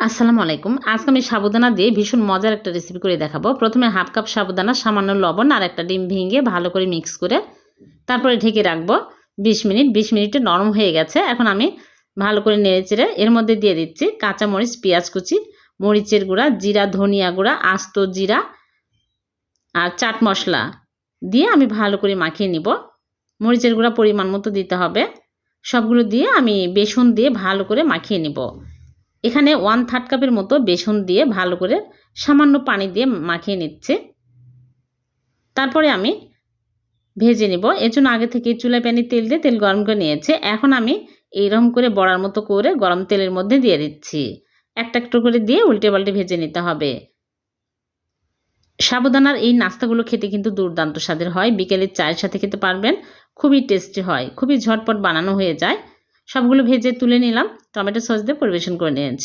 আসসালামু আলাইকুম। আজকে আমি সাবুদানা দিয়ে ভীষণ মজার একটা রেসিপি করে দেখাবো। প্রথমে হাফ কাপ সাবুদানা, সামান্য লবণ আর একটা ডিম ভেঙে ভালো করে মিক্স করে তারপরে ঢেকে রাখবো ২০ মিনিট। ২০ মিনিটে নরম হয়ে গেছে। এখন আমি ভালো করে নেড়েচেড়ে এর মধ্যে দিয়ে দিচ্ছি কাঁচামরিচ, পেঁয়াজ কুচি, মরিচের গুঁড়া, জিরা, ধনিয়া গুঁড়া, আস্ত জিরা আর চাট মশলা দিয়ে আমি ভালো করে মাখিয়ে নিব। মরিচের গুঁড়া পরিমাণ মতো দিতে হবে। সবগুলো দিয়ে আমি বেসন দিয়ে ভালো করে মাখিয়ে নিব। এখানে 1/3 কাপের মতো বেসন দিয়ে ভালো করে সামান্য পানি দিয়ে মাখিয়ে নিচ্ছে। তারপরে আমি ভেজে নিব। এর জন্য আগে থেকে চুলায় প্যানে তেল দিয়ে তেল গরম করে নিয়েছে। এখন আমি এইরকম করে বড়ার মতো করে গরম তেলের মধ্যে দিয়ে দিচ্ছি। একটা একটা করে দিয়ে উল্টে পাল্টে ভেজে নিতে হবে। সাবুদানার এই নাস্তাগুলো খেতে কিন্তু দুর্দান্ত স্বাদের হয়। বিকেলের চায়ের সাথে খেতে পারবেন। খুবই টেস্টি হয়, খুবই ঝটপট বানানো হয়ে যায়। সবগুলো ভেজে তুলে নিলাম। টমেটো সস দিয়ে পরিবেশন করে নিয়েছি।